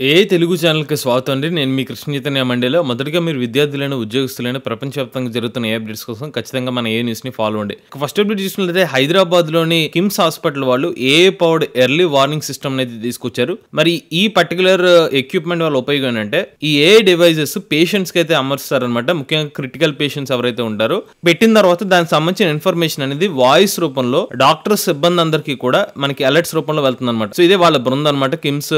ఏ తెలుగు ఛానల్‌కి స్వాగతం అండి. నేను మీ కృష్ణ చైతన్య మండేలో. మొదటగా మీరు విద్యార్థులైన, ఉద్యోగస్తులైన ప్రపంచవ్యాప్తంగా జరుగుతున్న ఏ అప్డేట్స్ కోసం ఖచ్చితంగా మన ఏ న్యూస్‌ని ఫాలో అవ్వండి. ఫస్ట్ అప్డేట్ చూసినట్లయితే హైదరాబాద్‌లోని కిమ్స్ హాస్పిటల్ వాళ్ళు AI powered early warning system అనేది తీసుకొచ్చారు. మరి ఈ పర్టిక్యులర్ ఎక్విప్‌మెంట్ వల్ల ఉపయోగం ఏంటంటే ఈ ఏఐ డివైసెస్ పేషెంట్స్‌కి అయితే అమర్స్తారనమాట. ముఖ్యంగా క్రిటికల్ పేషెంట్స్ ఎవరైతే ఉంటారో పెట్టిన తర్వాత దానికి సంబంధించిన ఇన్ఫర్మేషన్ అనేది వాయిస్ రూపంలో డాక్టర్స్ సిబ్బంది అందరికీ కూడా మనకి అలర్ట్స్ రూపంలో వెళ్తుందన్నమాట. సో ఇదే వాళ్ళ బృందం అనమాట. కిమ్స్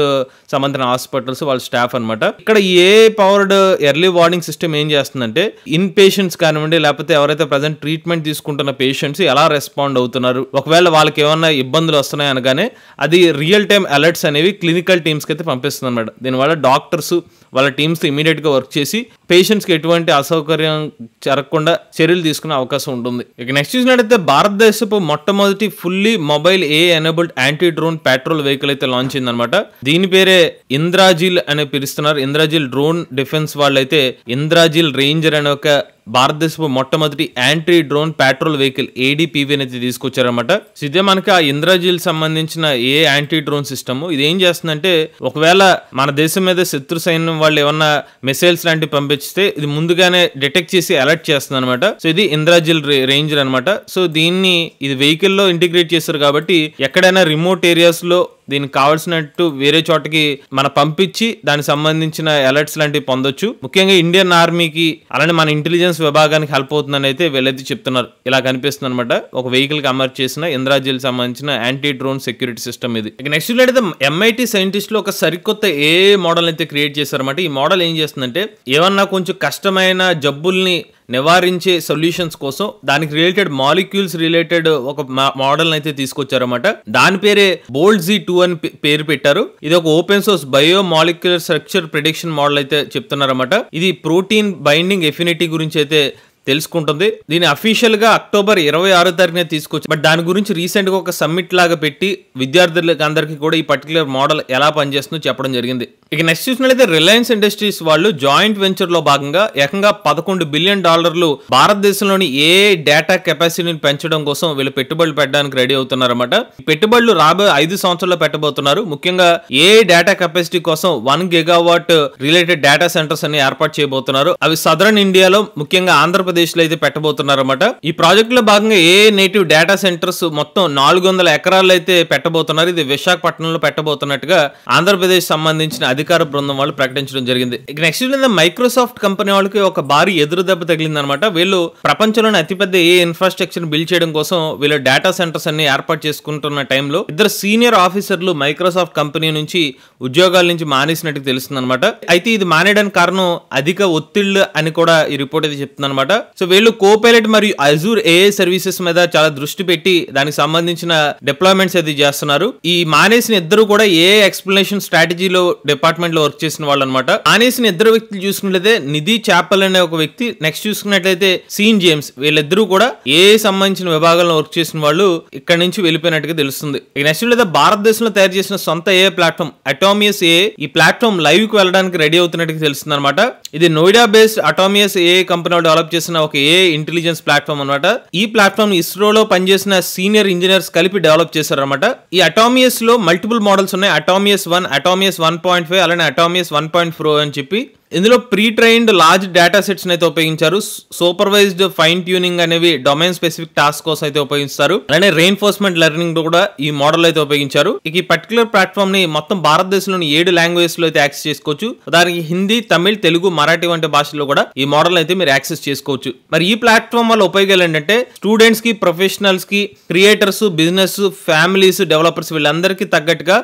సంబంధించిన హాస్పిటల్స్ వాళ్ళ స్టాఫ్ అనమాట. ఇక్కడ ఏ పవర్డ్ ఎర్లీ వార్నింగ్ సిస్టమ్ ఏం చేస్తుందంటే ఇన్ పేషెంట్స్ కానివ్వండి, లేకపోతే ఎవరైతే ప్రజెంట్ ట్రీట్మెంట్ తీసుకుంటున్న పేషెంట్స్ ఎలా రెస్పాండ్ అవుతున్నారు, ఒకవేళ వాళ్ళకి ఏమన్నా ఇబ్బందులు వస్తున్నాయి అనగానే అది రియల్ టైమ్ అలర్ట్స్ అనేవి క్లినికల్ టీమ్స్ కి అయితే పంపిస్తుంది అనమాట. దీనివల్ల డాక్టర్స్ వాళ్ళ టీమ్స్ ఇమీడియట్ గా వర్క్ చేసి పేషెంట్స్ కి ఎటువంటి అసౌకర్యం జరగకుండా చర్యలు తీసుకునే అవకాశం ఉంటుంది. ఇక నెక్స్ట్ చూసినట్టయితే భారతదేశపు మొట్టమొదటి fully mobile A enabled anti drone patrol vehicle అయితే లాంచ్ అయిందనమాట. దీని పేరే ఇంద్రాజిల్ అనే పిలుస్తున్నారు. ఇంద్రాజిల్ డ్రోన్ డిఫెన్స్ వాళ్ళైతే ఇంద్రాజిల్ రేంజర్ అనే ఒక భారతదేశపు మొట్టమొదటి యాంటీ డ్రోన్ పెట్రోల్ వెహికల్ ఏడీపీవీ అనేది తీసుకొచ్చారనమాట. ఇదే మనకి ఆ ఇంద్రాజిల్ సంబంధించిన ఏ యాంటీ డ్రోన్ సిస్టమ్. ఇది ఏం చేస్తుందంటే ఒకవేళ మన దేశం మీద శత్రు సైన్యం వాళ్ళు ఏమన్నా మిసైల్స్ లాంటివి పంపిస్తే ఇది ముందుగానే డిటెక్ట్ చేసి అలర్ట్ చేస్తుంది అనమాట. సో ఇది ఇంద్రాజిల్ రేంజర్ అనమాట. సో దీన్ని ఇది వెహికల్ లో ఇంటిగ్రేట్ చేస్తారు కాబట్టి ఎక్కడైనా రిమోట్ ఏరియాస్ లో దీనికి కావాల్సినట్టు వేరే చోటకి మన పంపించి దానికి సంబంధించిన అలర్ట్స్ లాంటివి పొందొచ్చు. ముఖ్యంగా ఇండియన్ ఆర్మీకి అలానే మన ఇంటెలిజెన్స్ విభాగానికి హెల్ప్ అవుతుందని అయితే వీళ్ళైతే చెప్తున్నారు. ఇలా కనిపిస్తుంది అనమాట. ఒక వెహికల్ కి అమర్చి చేసిన ఇంద్రాజిల్ సంబంధించిన యాంటీ డ్రోన్ సెక్యూరిటీ సిస్టమ్ ఇది. ఇక నెక్స్ట్ అయితే ఎంఐటి సైంటిస్టులు ఒక సరికొత్త ఏ మోడల్ అయితే క్రియేట్ చేశారన్నమాట. ఈ మోడల్ ఏం చేస్తుందంటే ఏమన్నా కొంచెం కష్టమైన జబ్బుల్ని నివారించే సొల్యూషన్స్ కోసం దానికి రిలేటెడ్ మాలిక్యూల్స్ రిలేటెడ్ ఒక మోడల్ అయితే తీసుకొచ్చారన్నమాట. దాని పేరే బోల్డ్ Z2 అని పేరు పెట్టారు. ఇది ఒక open source bio molecular structure prediction model అయితే చెప్తున్నారన్నమాట. ఇది ప్రోటీన్ బైండింగ్ ఎఫినిటీ గురించి అయితే తెలుసుకుంటుంది. దీని అఫీషియల్ గా అక్టోబర్ 26వ తారీఖున తీసుకొచ్చి బట్ దాని గురించి రీసెంట్ గా ఒక సమ్మిట్ లాగా పెట్టి విద్యార్థులకు అందరికీ కూడా ఈ పర్టికులర్ మోడల్ ఎలా పనిచేస్తుందో చెప్పడం జరిగింది. ఇక నెక్స్ట్ చూసినట్లయితే రిలయన్స్ ఇండస్ట్రీస్ వాళ్ళు జాయింట్ వెంచర్ లో భాగంగా ఏకంగా $11 బిలియన్ భారతదేశంలోని ఏ డేటా కెపాసిటీని పెంచడం కోసం వీళ్ళు పెట్టుబడులు పెట్టడానికి రెడీ అవుతున్నారన్నమాట. ఈ పెట్టుబడులు రాబోయే 5 సంవత్సరాల్లో పెట్టబోతున్నారు. ముఖ్యంగా ఏ డేటా కెపాసిటీ కోసం 1 గిగావాట్ రిలేటెడ్ డేటా సెంటర్స్ అన్ని ఏర్పాటు చేయబోతున్నారు. అవి సదరన్ ఇండియాలో ముఖ్యంగా ఆంధ్రప్రదేశ్ లో అయితే పెట్టబోతున్నారన్నమాట. ఈ ప్రాజెక్ట్ లో భాగంగా ఏ నేటివ్ డేటా సెంటర్స్ మొత్తం 400 ఎకరాలు అయితే పెట్టబోతున్నారు. ఇది విశాఖపట్నంలో పెట్టబోతున్నట్టుగా ఆంధ్రప్రదేశ్ సంబంధించిన అధికార బృందం వాళ్ళు ప్రకటించడం జరిగింది. ఇక నెక్స్ట్ మైక్రోసాఫ్ట్ కంపెనీ వాళ్ళకి ఒక భారీ ఎదురు దెబ్బ తగిలింది అనమాట. వీళ్ళు ప్రపంచంలోని అతిపెద్ద ఏ ఇన్ఫ్రాస్ట్రక్చర్ బిల్డ్ చేయడం కోసం వీళ్ళు డేటా సెంటర్స్ అన్ని ఏర్పాటు చేసుకుంటున్న టైంలో ఇద్దరు సీనియర్ ఆఫీసర్లు మైక్రోసాఫ్ట్ కంపెనీ నుంచి ఉద్యోగాల నుంచి మానేసినట్టు తెలుస్తుంది అనమాట. అయితే ఇది మానేయడానికి కారణం అధిక ఒత్తిళ్లు అని కూడా ఈ రిపోర్ట్ అయితే చెప్తుంది అనమాట. సో వీళ్ళు కోపైలట్ మరియు అజూర్ ఏఐ సర్వీసెస్ మీద చాలా దృష్టి పెట్టి దానికి సంబంధించిన డిప్లాయ్మెంట్స్ అయితే చేస్తున్నారు. ఈ మానేసిన ఇద్దరు కూడా ఏఐ ఎక్స్ప్లెనేషన్ స్ట్రాటజీలో డిపార్ట్మెంట్ లో వర్క్ చేసిన వాళ్ళు అనమాట. మానేసిన ఇద్దరు వ్యక్తులు చూసుకున్నట్లయితే నిధి చాపల్ అనే ఒక వ్యక్తి, నెక్స్ట్ చూసుకున్నట్లయితే సీన్ జేమ్స్, వీళ్ళిద్దరూ కూడా ఏఐ సంబంధించిన విభాగంలో వర్క్ చేసిన వాళ్ళు ఇక్కడ నుంచి వెళ్ళిపోయినట్టుగా తెలుస్తుంది. నెక్స్ట్ లేదా భారతదేశంలో తయారు చేసిన సొంత ఏఐ ప్లాట్ఫామ్ అటామియస్ ఏఐ, ఈ ప్లాట్ఫామ్ లైవ్ కి వెళ్ళడానికి రెడీ అవుతున్నట్టుగా తెలుస్తుంది అనమాట. ఇది Noida based Atomius AI company develop చేసిన ఒక ఏఐ ఇంటెలిజెన్స్ ప్లాట్ఫామ్ అనమాట. ఈ ప్లాట్ఫామ్ ఇస్రోలో పనిచేసిన సీనియర్ ఇంజనీర్స్ కలిపి డెవలప్ చేశారన్నమాట. ఈ అటామియస్ లో మల్టిపుల్ మోడల్స్ ఉన్నాయి. అటామియస్ 1, అటామియస్ 1.5 అలానే అటామియస్ 1.4 అని చెప్పి ఇందులో pre trained large data sets అయితే ఉపయోగించారు. సూపర్వైజ్డ్ ఫైన్ ట్యూనింగ్ అనేవి డొమైన్ స్పెసిఫిక్ టాస్క్ కోసం అయితే ఉపయోగిస్తారు. అలానే రెయిన్ఫోర్స్మెంట్ లెర్నింగ్ కూడా ఈ మోడల్ అయితే ఉపయోగించారు. ఇక ఈ పర్టికులర్ ప్లాట్ఫామ్ ని మొత్తం భారతదేశంలోని 7 లాంగ్వేజెస్ లో అయితే యాక్సెస్ చేసుకోవచ్చు. దానికి హిందీ, తమిళ్, తెలుగు, మరాఠీ వంటి భాషల్లో కూడా ఈ మోడల్ అయితే మీరు యాక్సెస్ చేసుకోవచ్చు. మరి ఈ ప్లాట్ఫామ్ వల్ల ఉపయోగాలు ఏంటంటే స్టూడెంట్స్ కి, ప్రొఫెషనల్స్ కి, క్రియేటర్స్, బిజినెస్, ఫ్యామిలీస్, డెవలపర్స్ వీళ్ళందరికీ తగ్గట్టుగా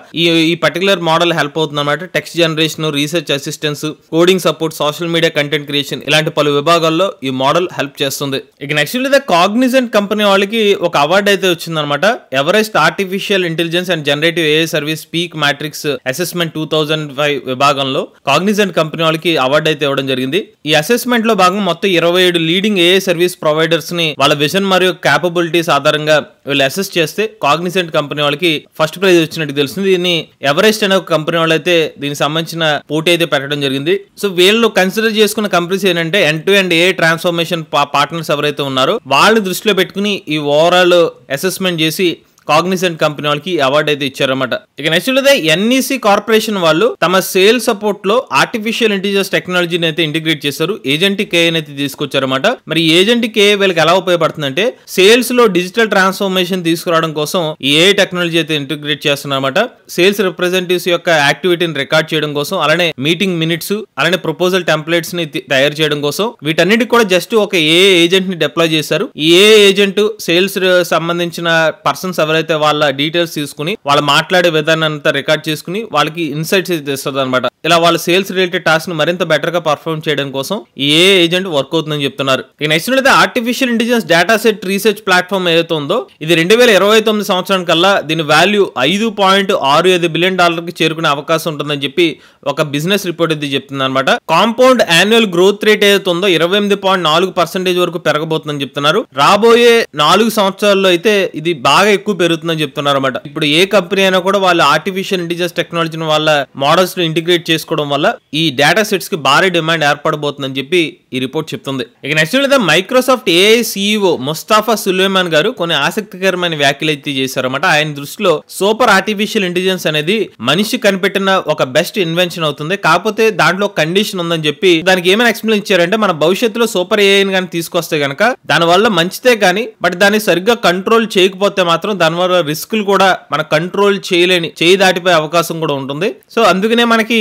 ఈ పర్టికులర్ మోడల్ హెల్ప్ అవుతుంది అనమాట. Text generation, research assistance, coding support, social media content creation ఇలాంటి పలు విభాగాల్లో ఈ మోడల్ హెల్ప్ చేస్తుంది. ఇక నెక్స్ట్ లేదా కాగ్నిజెంట్ కంపెనీ వాళ్ళకి ఒక అవార్డు అయితే వచ్చిందనమాట. Everest artificial intelligence and generative AI service peak matrix assessment 2005 విభాగంలో కాగ్నిజెంట్ కంపెనీ వాళ్ళకి అవార్డు అయితే ఇవ్వడం జరిగింది. ఈ అసెస్మెంట్ లో భాగంగా మొత్తం 27 లీడింగ్ ఏఐ సర్వీస్ ప్రొవైడర్స్ ని వాళ్ళ విజన్ మరియు క్యాపబిలిటీస్ ఆధారంగా వీళ్ళు అసెస్ చేస్తే కాగ్నిజెంట్ కంపెనీ వాళ్ళకి ఫస్ట్ ప్రైజ్ వచ్చినట్టు తెలుస్తుంది. దీన్ని ఎవరెస్ట్ అనే ఒక కంపెనీ వాళ్ళు అయితే దీనికి సంబంధించిన పోటీ అయితే పెట్టడం జరిగింది. సో వీళ్ళు కన్సిడర్ చేసుకున్న కంపెనీస్ ఏంటంటే end to end A transformation partners ఎవరైతే ఉన్నారో వాళ్ళని దృష్టిలో పెట్టుకుని ఈ ఓవరాల్ అసెస్మెంట్ చేసి కాగ్నిసెంట్ కంపెనీ వాళ్ళకి అవార్డు అయితే ఇచ్చారన్నమాట. ఇక నెక్స్ట్ ఎన్ఈసి కార్పొరేషన్ వాళ్ళు తమ సేల్ సపోర్ట్ లో ఆర్టిఫిషియల్ ఇంటెలిజెన్స్ టెక్నాలజీని అయితే ఇంటిగ్రేట్ చేస్తారు. ఏజెంటిక్ AI అయితే తీసుకొచ్చారన్నమాట. మరి ఏజెంటిక్ AI వీళ్ళకి ఎలా ఉపయోగపడుతుందంటే సేల్స్ లో డిజిటల్ ట్రాన్స్ఫర్మేషన్ తీసుకురావడం కోసం ఈ AI టెక్నాలజీ అయితే ఇంటిగ్రేట్ చేస్తున్నారన్నమాట. సేల్స్ రిప్రజెంటేటివ్స్ యొక్క యాక్టివిటీని రికార్డ్ చేయడం కోసం, అలానే మీటింగ్ మినిట్స్, అలానే ప్రపోజల్ టెంప్లెట్స్ ని తయారు చేయడం కోసం వీటన్నిటికి కూడా జస్ట్ ఒక AI ఏజెంట్ ని డిప్లాయ్ చేశారు. ఈ AI ఏజెంట్ సేల్స్ సంబంధించిన పర్సన్స్ ఎవరైతే వాళ్ళ డీటెయిల్స్ తీసుకుని వాళ్ళ మాట్లాడే విధానాన్ని అంతా రికార్డ్ చేసుకుని వాళ్ళకి ఇన్సైట్స్ అయితే ఇస్తుంది అనమాట. ఇలా వాళ్ళ సేల్స్ రిలేటెడ్ టాస్క్ ను మరింత బెటర్ గా పర్ఫార్మ్ చేయడం కోసం ఈ AI ఏజెంట్ వర్క్ అవుతుందని చెప్తున్నారు. ఇక నెక్స్ట్ అయితే artificial intelligence data set research platform ఏదైతే ఉందో ఇది 2029 సంవత్సరం కల్లా దీని వాల్యూ $5.65 బిలియన్ కి చేరుకునే అవకాశం ఉంటుందని చెప్పి ఒక బిజినెస్ రిపోర్ట్ అయితే చెప్తుంది అనమాట. కాంపౌండ్ యాన్యువల్ గ్రోత్ రేట్ ఏదైతే ఉందో 28.4% వరకు పెరగబోతుందని చెప్తున్నారు. రాబోయే 4 సంవత్సరాల్లో అయితే ఇది బాగా ఎక్కువ పెరుగుతుందని చెప్తున్నారు అనమాట. ఇప్పుడు ఏ కంపెనీ అయినా కూడా వాళ్ళ ఆర్టిఫిషియల్ ఇంటెలిజెన్స్ టెక్నాలజీని వాళ్ళ మోడల్స్ ను ఇంటిగ్రేట్ చేసుకోవడం వల్ల ఈ డేటా సెట్స్ కి భారీ డిమాండ్ ఏర్పడబోతుందని చెప్పి ఈ రిపోర్ట్ చెప్తుంది. ఇక next Microsoft AI CEO Mustafa Suleman గారు కొన్ని ఆసక్తికరమైన వ్యాఖ్యలు అయితే చేశారన్నమాట. ఆయన దృష్టిలో సూపర్ ఆర్టిఫిషియల్ ఇంటెలిజెన్స్ అనేది మనిషి కనిపెట్టిన ఒక బెస్ట్ ఇన్వెన్షన్ అవుతుంది. కాకపోతే దాంట్లో కండిషన్ ఉందని చెప్పి దానికి ఏమైనా ఎక్స్ప్లెయిన్ ఇచ్చారంటే మన భవిష్యత్తులో సూపర్ AI కానీ తీసుకొస్తే గనక దాని వల్ల మంచిదే కానీ బట్ దాన్ని సరిగ్గా కంట్రోల్ చేయకపోతే మాత్రం దాని వల్ల రిస్కులు కూడా మన కంట్రోల్ చేయి దాటిపోయే అవకాశం కూడా ఉంటుంది. సో అందుకనే మనకి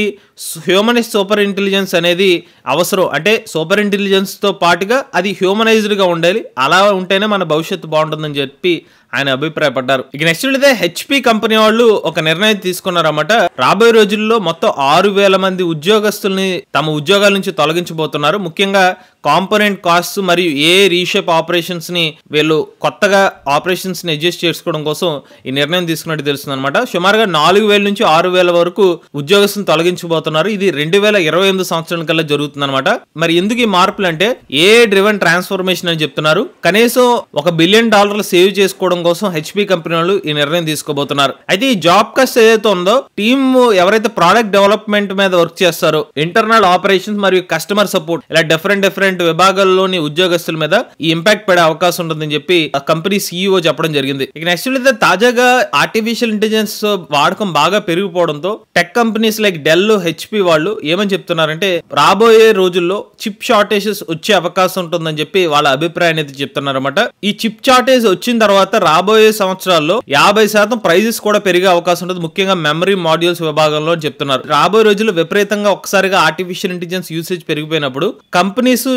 హ్యూమనైజ్ సూపర్ ఇంటెలిజెన్స్ అనేది అవసరం. అంటే సూపర్ ఇంటెలిజెన్స్ తో పాటుగా అది హ్యూమనైజ్డ్ గా ఉండాలి. అలా ఉంటేనే మన భవిష్యత్తు బాగుంటుందని చెప్పి ఆయన అభిప్రాయపడ్డారు. ఇక నెక్స్ట్ HP కంపెనీ వాళ్ళు ఒక నిర్ణయం తీసుకున్నారన్నమాట. రాబోయే రోజుల్లో మొత్తం 6,000 మంది ఉద్యోగస్తుల్ని తమ ఉద్యోగాల నుంచి తొలగించబోతున్నారు. ముఖ్యంగా కాంపోనెంట్ కాస్ట్ మరియు రీషేప్ ఆపరేషన్స్ ని వీళ్ళు కొత్తగా ఆపరేషన్స్ ని అడ్జస్ట్ చేసుకోవడం కోసం ఈ నిర్ణయం తీసుకున్నట్టు తెలుస్తుంది అనమాట. సుమారుగా 4,000 నుంచి 6,000 వరకు ఉద్యోగస్తులను తొలగించబోతున్నారు. ఇది 2028 సంవత్సరం కల్లా జరుగుతుంది అనమాట. మరి ఎందుకు ఈ మార్పులు అంటే AI డ్రివెన్ ట్రాన్స్ఫర్మేషన్ అని చెప్తున్నారు. కనీసం $1 బిలియన్ సేవ్ చేసుకోవడం కోసం HP కంపెనీ వాళ్ళు ఈ నిర్ణయం తీసుకోబోతున్నారు. అయితే ఈ జాబ్ కస్ట్ ఏదైతే ఉందో టీమ్ ఎవరైతే ప్రోడక్ట్ డెవలప్మెంట్ మీద వర్క్ చేస్తారో ఇంటర్నల్ ఆపరేషన్స్ మరియు కస్టమర్ సపోర్ట్ ఇలా డిఫరెంట్ విభాగాల్లోని ఉద్యోగస్తుల మీద ఈ ఇంపాక్ట్ పడే అవకాశం ఉంటుందని చెప్పి ఆ కంపెనీ CEO చెప్పడం జరిగింది. ఇక నెక్స్ట్ అయితే తాజాగా ఆర్టిఫిషియల్ ఇంటెలిజెన్స్ వాడకం బాగా పెరిగిపోవడంతో tech companies like Dell HP వాళ్ళు ఏమని చెప్తున్నారంటే రాబోయే రోజుల్లో చిప్ షార్టేజెస్ వచ్చే అవకాశం ఉంటుందని చెప్పి వాళ్ళ అభిప్రాయాన్ని అయితే చెప్తున్నారన్నమాట. ఈ చిప్ షార్టేజ్ వచ్చిన తర్వాత రాబోయే సంవత్సరాల్లో 50% ప్రైజెస్ కూడా పెరిగే అవకాశం ఉంటుంది. ముఖ్యంగా మెమరీ మాడ్యూల్స్ విభాగంలో చెప్తున్నారు. రాబోయే రోజుల్లో విపరీతంగా ఒక్కసారిగా ఆర్టిఫిషియల్ ఇంటెలిజెన్స్ యూసేజ్ పెరిగిపోయినప్పుడు కంపెనీస్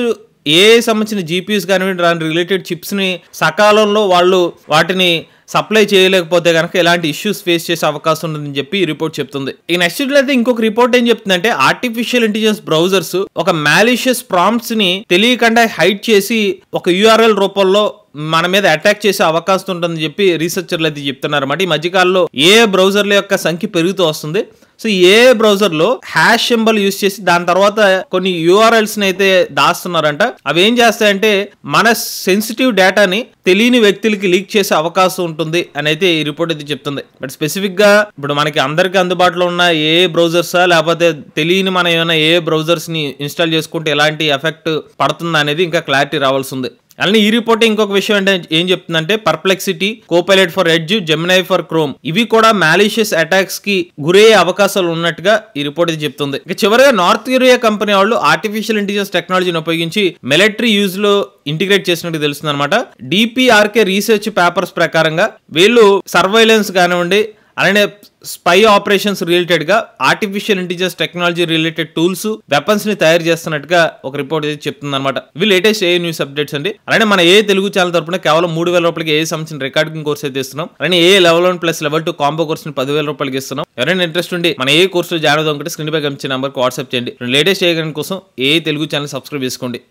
AI సంబంధించిన GPUs కానివ్వండి దాని రిలేటెడ్ చిప్స్ ని సకాలంలో వాళ్ళు వాటిని సప్లై చేయలేకపోతే కనుక ఇలాంటి ఇష్యూస్ ఫేస్ చేసే అవకాశం ఉందని చెప్పి ఈ రిపోర్ట్ చెప్తుంది. ఈ నెక్స్ట్ అయితే ఇంకొక రిపోర్ట్ ఏం చెప్తుందంటే ఆర్టిఫిషియల్ ఇంటెలిజెన్స్ బ్రౌజర్స్ ఒక మ్యాలిషియస్ ప్రాంప్ట్స్ ని తెలియకుండా హైడ్ చేసి ఒక URL రూపంలో మన మీద అటాక్ చేసే అవకాశం ఉంటుందని చెప్పి రీసెర్చర్లు అయితే చెప్తున్నారు అన్నమాట. ఈ మధ్యకాలంలో బ్రౌజర్ల యొక్క సంఖ్య పెరుగుతూ వస్తుంది. సో బ్రౌజర్ లో హ్యాష్ సింబల్ యూస్ చేసి దాని తర్వాత కొన్ని URLs ని అయితే దాస్తున్నారంట. అవి ఏం చేస్తాయంటే మన సెన్సిటివ్ డేటాని తెలియని వ్యక్తులకి లీక్ చేసే అవకాశం ఉంటుంది అని అయితే ఈ రిపోర్ట్ అయితే చెప్తుంది. బట్ స్పెసిఫిక్ గా ఇప్పుడు మనకి అందరికి అందుబాటులో ఉన్న బ్రౌజర్సా లేకపోతే తెలియని మన ఏమైనా బ్రౌజర్స్ ని ఇన్స్టాల్ చేసుకుంటే ఎలాంటి ఎఫెక్ట్ పడుతుందా అనేది ఇంకా క్లారిటీ రావాల్సి ఉంది. అలానే ఈ రిపోర్ట్ ఇంకొక విషయం అంటే ఏం చెప్తుందంటే Perplexity, Copilot for edge, Gemini for chrome ఇవి కూడా మ్యాలిషియస్ అటాక్స్ కి గురయ్యే అవకాశాలు ఉన్నట్టుగా ఈ రిపోర్ట్ అయితే చెప్తుంది. ఇక చివరిగా నార్త్ కొరియా కంపెనీ వాళ్ళు ఆర్టిఫిషియల్ ఇంటెలిజెన్స్ టెక్నాలజీని ఉపయోగించి మిలిటరీ యూజ్ లో ఇంటిగ్రేట్ చేసినట్టు తెలుస్తుంది అనమాట. DPRK రీసెర్చ్ పేపర్స్ ప్రకారంగా వీళ్ళు సర్వైలెన్స్ కానివ్వండి అలానే స్పై ఆపరేషన్స్ రిలేటెడ్ గా artificial intelligence technology related tools weapons ని తయారు చేస్తున్నట్టుగా ఒక రిపోర్ట్ అయితే చెప్తుంది అనమాట. ఇవి లేటెస్ట్ న్యూస్ అప్డేట్స్ అండి. అలానే మన తెలుగు ఛానల్ తరపున కేవలం $3,000 సంబంధించిన రికార్డింగ్ కోర్స్ అయితే ఇస్తున్నాం. అలానే level 1 plus level 2 combo course ని $10,000 ఇస్తున్నాం. ఎవరైనా ఇంట్రెస్ట్ ఉండి మన కోర్సులో జాయిన్ అవుదాం అంటే స్క్రీన్ పై కనిపించే నంబర్ కి వాట్సాప్ చేయండి. లేటెస్ట్ గైడెన్స్ కోసం తెలుగు ఛానల్ సబ్స్క్రైబ్ చేసుకోండి.